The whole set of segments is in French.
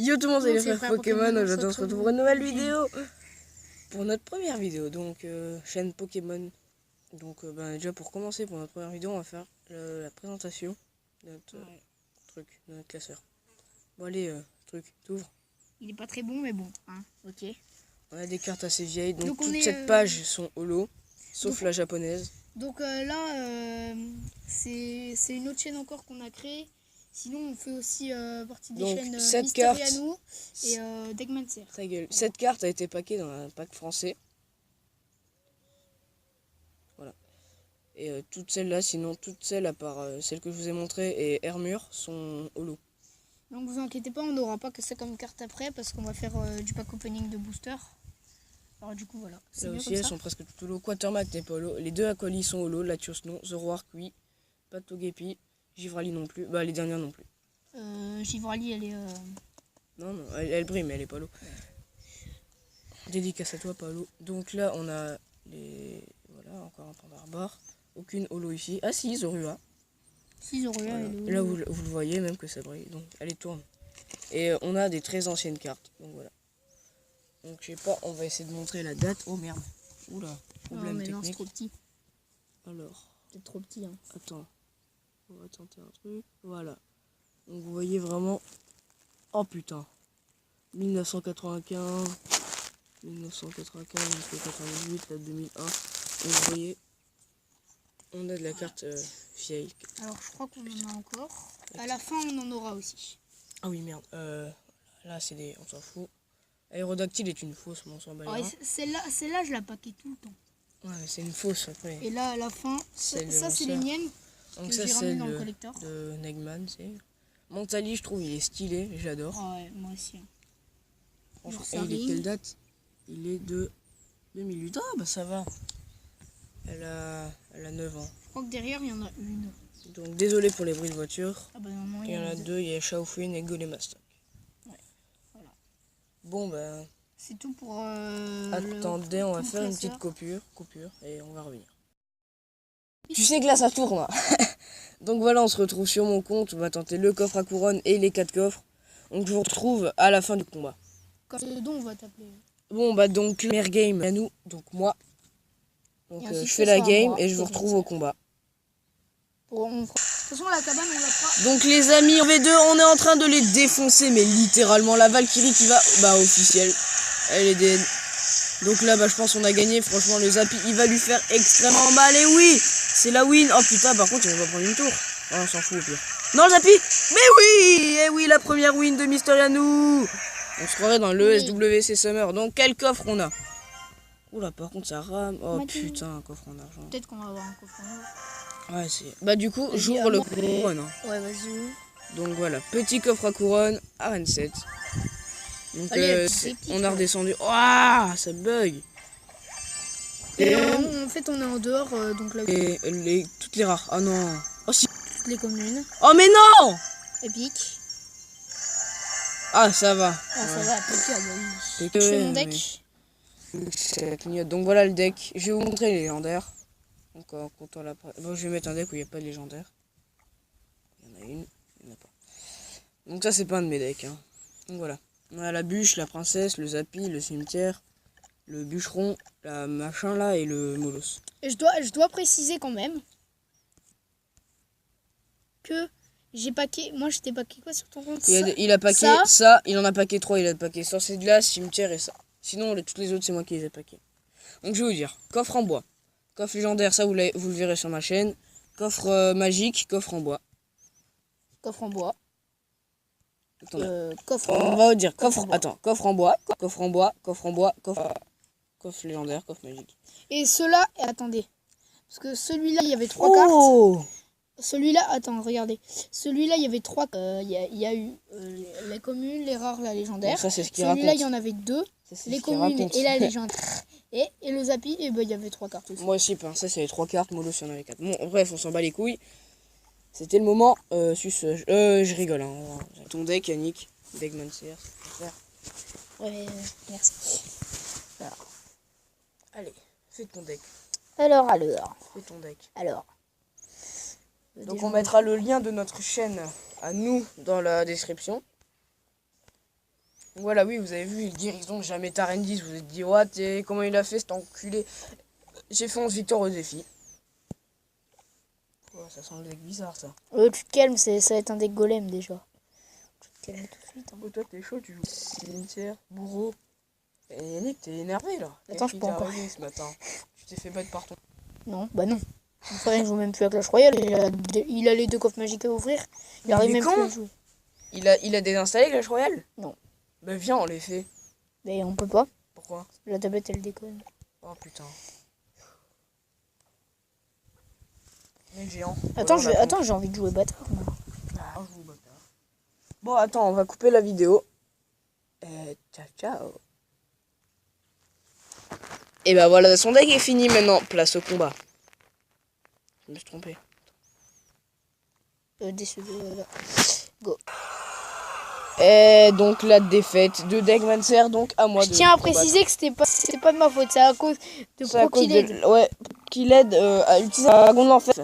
Yo tout le monde, c'est les c'est frères Pokémon. Aujourd'hui on se retrouve pour une nouvelle vidéo. Pour notre première vidéo, donc chaîne Pokémon. Donc déjà pour commencer, pour notre première vidéo, on va faire la présentation de notre truc, de notre classeur. Bon allez, truc, t'ouvres. Il est pas très bon, mais bon, hein, ok. On a des cartes assez vieilles, donc on toutes est, cette page sont holo, sauf donc, la japonaise. Donc là, c'est une autre chaîne encore qu'on a créée. Sinon, on fait aussi partie des Donc, chaînes cette Mysteriano et Degmancer. Ta gueule. Cette carte a été packée dans un pack français. Voilà. Et toutes celles-là, sinon toutes celles à part celles que je vous ai montrées et Hermure sont holo. Donc vous inquiétez pas, on n'aura pas que ça comme carte après parce qu'on va faire du pack opening de booster. Alors du coup voilà. Là aussi elles sont presque toutes holo. Quatermack n'est pas holo. Les deux Aquali sont holo. Latios non. Zoroark oui. Pas Togepi. Givrali non plus. Bah les dernières non plus. Givrali elle est... Non, elle brille mais elle est pas holo. Ouais. Dédicace à toi pas holo. Donc là on a les... Voilà, encore un Pandarbare. Aucune holo ici. Ah si, Zorua. Si, Zorua Voilà. elle est Là vous le voyez même que ça brille. Donc elle tourne. Et on a des très anciennes cartes. Donc voilà. Donc je sais pas, on va essayer de montrer la date. Oh merde. Oula, problème mais technique. non, c'est trop petit. Alors. C'est trop petit. Hein. Attends. On va tenter un truc. Voilà. Donc vous voyez vraiment. Oh putain. 1995. 1995, 1998, la 2001. Donc vous voyez. On a de la carte vieille. Alors je crois qu'on en a encore. À la fin on en aura aussi. Ah oui merde. Là c'est des. On s'en fout. Aérodactyle est une fausse, mais on s'en bat les reins. Celle-là je la paquais tout le temps. Ouais mais c'est une fausse après. Et là à la fin, ça c'est les miennes. Donc que ça j'ai c'est dans le collector. de Negman, c'est. Montali je trouve il est stylé, j'adore. Ah ouais, moi aussi. Et il est quelle date? Il est de 2008. Ah bah ça va. Elle a 9 ans. Je crois que derrière il y en a une. Donc désolé pour les bruits de voiture. Ah bah non, il y en a deux, il y a Shaofuin et Golemastock. Ouais, voilà. Bon bah... C'est tout pour... Attendez, on va faire une petite coupure et on va revenir. Tu sais que là ça tourne. Donc voilà, on se retrouve sur mon compte, on va tenter le coffre à couronne et les 4 coffres. Donc je vous retrouve à la fin du combat. Dont on va t'appeler. Bon bah donc première game à nous, donc moi. Donc je fais la game et je vous retrouve au combat. De toute façon la cabane on la fera. Donc les amis, en V2 on est en train de les défoncer, mais littéralement la Valkyrie qui va, bah officiel, elle est dead. Donc là bah je pense qu'on a gagné, franchement le Zappy il va lui faire extrêmement mal et oui, c'est la win. Oh putain par contre il va prendre une tour. Oh, on s'en fout au pire. Non le Zappy, mais oui, et oui la première win de Mysteriano. On se croirait dans le SWC Summer. Donc quel coffre on a? Oula par contre ça rame. Oh putain un coffre en argent. Peut-être qu'on va avoir un coffre en or. Ouais, c'est... Bah du coup, j'ouvre le couronne. Hein. Ouais, vas-y. Donc voilà, petit coffre à couronne, à 27. Donc allez, on a redescendu. Ouah, ça bug. Et en fait, on est en dehors, donc là... Et toutes les rares. Ah non. Oh si. Toutes les communes. Oh mais non. Épique. Ah ça va. Ah ça va, impeccable. Oui. Je fais mon deck. Oui. Donc voilà le deck. Je vais vous montrer les légendaires. Donc quand on l'a... Bon, je vais mettre un deck où il n'y a pas de légendaire. Il y en a une, il n'y en a pas. Donc ça c'est pas un de mes decks. Hein. Donc voilà. On a la bûche, la princesse, le Zappy, le cimetière, le bûcheron, la machin là et le molos. Et je dois préciser quand même que j'ai paqué... Moi j'étais paqué quoi sur ton compte? Il a paqué ça, il en a paqué 3, il a paqué sorcier de glace, cimetière et ça. Sinon toutes les autres c'est moi qui les ai paqués. Donc je vais vous dire, coffre en bois. Coffre légendaire, ça vous le verrez sur ma chaîne. Coffre magique, coffre en bois. Coffre en bois. Coffre. On va vous dire coffre. Attends, coffre en bois, coffre en bois, coffre en bois, coffre légendaire, coffre magique. Et ceux-là, attendez, parce que celui-là il y avait 3 cartes. Celui-là, attends, regardez. Celui-là il y avait 3. Il y a eu les communes, les rares, la légendaire. Bon, ça c'est ce qu'il Celui-là il y en avait 2. Les communes et la légendaire. Et le Zappy, et ben il y avait 3 cartes aussi. Moi aussi, ça c'est les 3 cartes, Molos il y en avait 4. Bon, bref, on s'en bat les couilles. C'était le moment. Je rigole. Hein. Ton deck, Yannick. Degmancer. Ouais, merci. Alors. Allez, fais ton deck. Alors. Fais ton deck. Alors. Donc on mettra le lien de notre chaîne à nous dans la description. Voilà, oui, vous avez vu, il guérison jamais Tarendis. Vous vous êtes dit, what, comment il a fait cet enculé? J'ai fait 11 victoires au défi. Oh, ça sent le deck bizarre, ça. Tu te calmes, ça va être un deck golem déjà. Tu te calmes tout de suite. Hein. Oh, toi, t'es chaud, tu joues cimetière, bourreau. Et Yannick, t'es énervé, là. Attends, je peux en parler ce matin. Tu t'es fait battre par ton... Non, bah non. Mon frère, il joue même plus à Clash Royale. Il a les 2 coffres magiques à ouvrir. Il arrive même plus à jouer. Il a désinstallé Clash Royale? Non. Bah viens, on les fait. Mais on peut pas. Pourquoi? La tablette, elle déconne. Oh putain. Mais géant. Attends, j'ai envie de jouer bâtard. Moi. Ah, je joue bâtard. Bon, attends, on va couper la vidéo. Ciao, ciao. Et bah voilà, son deck est fini maintenant. Place au combat. Je me suis trompé. Déçu. Go. Et donc la défaite de Deckmancer, donc à moi Je tiens à préciser que c'était pas de ma faute, c'est à cause de Pro qu'il aide. Ouais, qu'il aide à utiliser un dragon de l'enfer.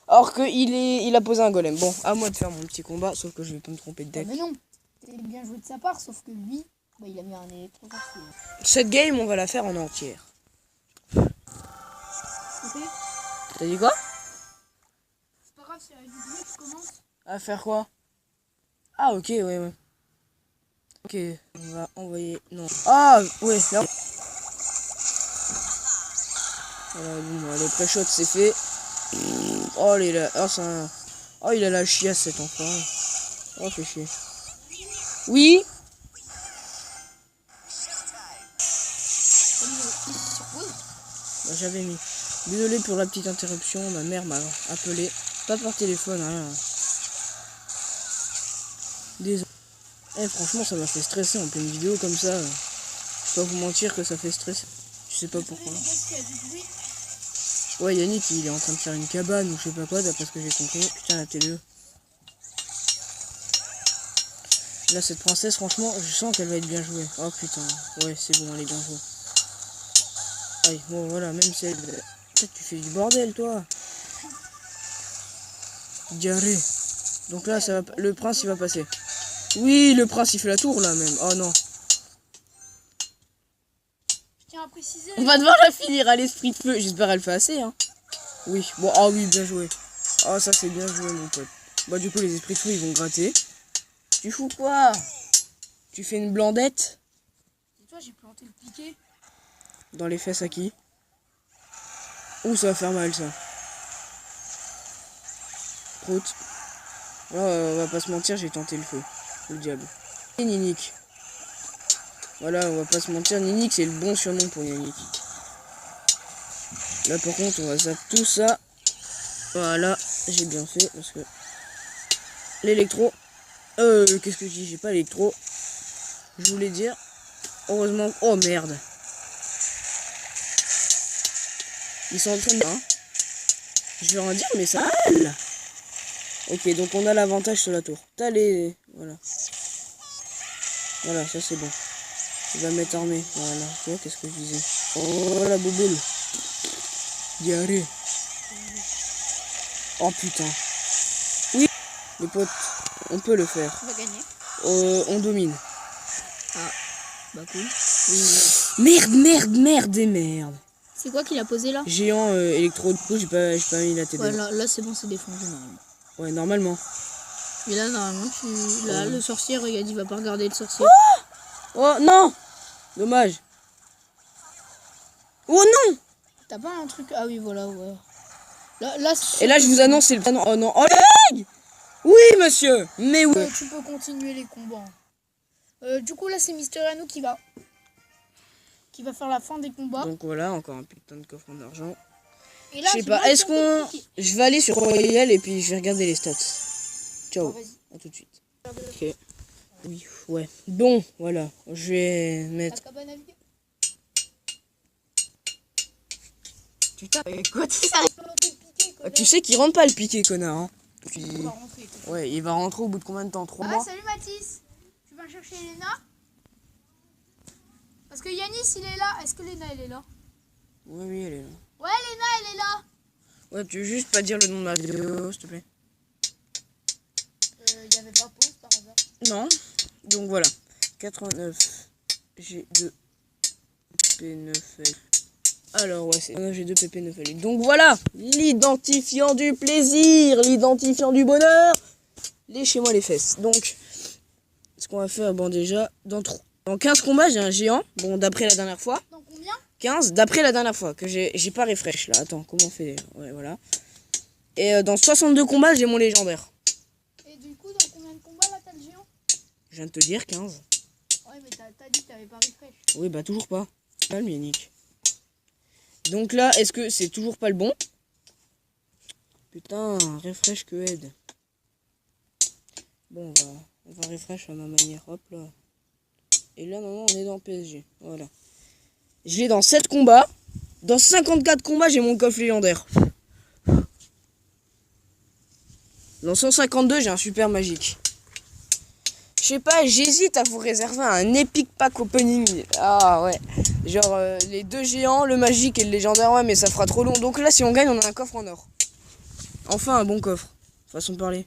Or il a posé un golem. Bon, à moi de faire mon petit combat, sauf que je vais pas me tromper de deck. Ah, mais non, c'est bien joué de sa part, sauf que lui, bah, il a mis un électro. Cette game, on va la faire en entière. T'as dit quoi? C'est pas grave, si avec du bruit, tu commences. À faire quoi? Ah ok, ouais. Ok, on va envoyer... Non. Ah, ouais, là... Voilà, bon, le pré-shot c'est fait. Oh, il a... Oh, ça... Oh, il a la chiasse cet enfant. Oh, fait chier. Oui. Bah, j'avais mis. Désolé pour la petite interruption, ma mère m'a appelé. Pas par téléphone, rien. Désolé. Franchement, ça m'a fait stresser en pleine vidéo comme ça. Je peux pas vous mentir que ça fait stresser. Je sais pas pourquoi. Ouais, Yannick, il est en train de faire une cabane ou je sais pas quoi, d'après ce que j'ai compris. Putain, la télé. Là, cette princesse, franchement, je sens qu'elle va être bien jouée. Oh putain, ouais, c'est bon, elle est bien jouée. Aïe, bon, voilà, même si elle... Peut-être tu fais du bordel, toi. Diarrhée. Donc là, ça va... le prince, il va passer. Oui, le prince, il fait la tour, là, même. Oh non. Je tiens à préciser... On va devoir la finir à l'esprit de feu. J'espère qu'elle fait assez, hein. Oui, bon, ah oui, bien joué. Ah, ça, c'est bien joué, mon pote. Bah, du coup, les esprits de feu, ils vont gratter. Tu fous quoi? Tu fais une blandette? Et toi, j'ai planté le piquet. Dans les fesses à qui? Ouh, ça va faire mal, ça. Prout. Là, on va pas se mentir, j'ai tenté le feu. Le diable. Et Ninic. Voilà, on va pas se mentir, Ninic, c'est le bon surnom pour Yannick. Là, par contre, on va zap tout ça. Voilà, j'ai bien fait, parce que... L'électro... qu'est-ce que je dis? J'ai pas l'électro. Je voulais dire... Heureusement... Oh, merde. Ils sont en train de... Hein, je vais rien dire, mais ça... Ok, donc on a l'avantage sur la tour. T'as les... Voilà. Voilà, ça c'est bon. Il va mettre armé. Voilà. Tu vois, qu'est-ce que je disais? Oh, la bouboule. Diarrhée. Oh putain. Oui, les potes, on peut le faire. On va gagner. On domine. Ah, bah cool. Merde et merde. C'est quoi qu'il a posé là? Géant électro, du coup j'ai pas mis la tête. Ouais, là c'est bon, c'est défendu normalement. Ouais, normalement. Mais là, normalement, là, le sorcier, regarde, il va pas regarder le sorcier. Oh non. Dommage. Oh non. T'as pas un truc... Ah oui, voilà, ouais. Là, et là, je vous annonce, c'est le... Oh non. Oh lag. Oui, monsieur. Mais oui. Tu peux continuer les combats. Du coup, là, c'est Mister Anou qui va faire la fin des combats. Donc voilà, encore un putain de coffre d'argent. Et là, je sais pas, est-ce qu'on... Je vais aller sur Royal et puis je vais regarder les stats. Ciao, à tout de suite. Ok. Oui, ouais. Bon, voilà, je vais mettre... Putain, quoi tu sais? Tu sais qu'il rentre pas le piqué, connard. Hein. Ouais, il va rentrer au bout de combien de temps? 3 mois? Salut Mathis. Tu vas chercher Léna? Parce que Yanis, il est là. Est-ce que Léna, elle est là? Oui, elle est là. Ouais, Léna, elle est là. Ouais, tu veux juste pas dire le nom de ma vidéo, s'il te plaît? Il y avait pas pause par hasard. Non. Donc voilà. 89. J'ai 2 P9L. Alors ouais, j'ai 2 PP9L. Donc voilà, l'identifiant du plaisir, l'identifiant du bonheur. Léchez-moi les fesses. Donc, ce qu'on va faire, bon déjà, dans 15 combats, j'ai un géant. Bon, d'après la dernière fois. Dans combien? 15, d'après la dernière fois, que j'ai pas refresh là. Attends, comment on fait? Ouais, voilà. Et dans 62 combats, j'ai mon légendaire. Et du coup, dans combien de combats là, t'as le géant? Je viens de te dire 15. Ouais, mais t'as dit que t'avais pas refresh. Oui, bah toujours pas. Calme, Yannick. Donc là, est-ce que c'est toujours pas le bon? Putain, refresh que aide. Bon, on va refresh à ma manière. Hop là. Et là, maintenant, on est dans PSG. Voilà. Je l'ai dans 7 combats. Dans 54 combats, j'ai mon coffre légendaire. Dans 152, j'ai un super magique. Je sais pas, j'hésite à vous réserver un epic pack opening. Ah ouais. Genre les 2 géants, le magique et le légendaire. Ouais, mais ça fera trop long. Donc là, si on gagne, on a un coffre en or. Enfin, un bon coffre. Façon de parler.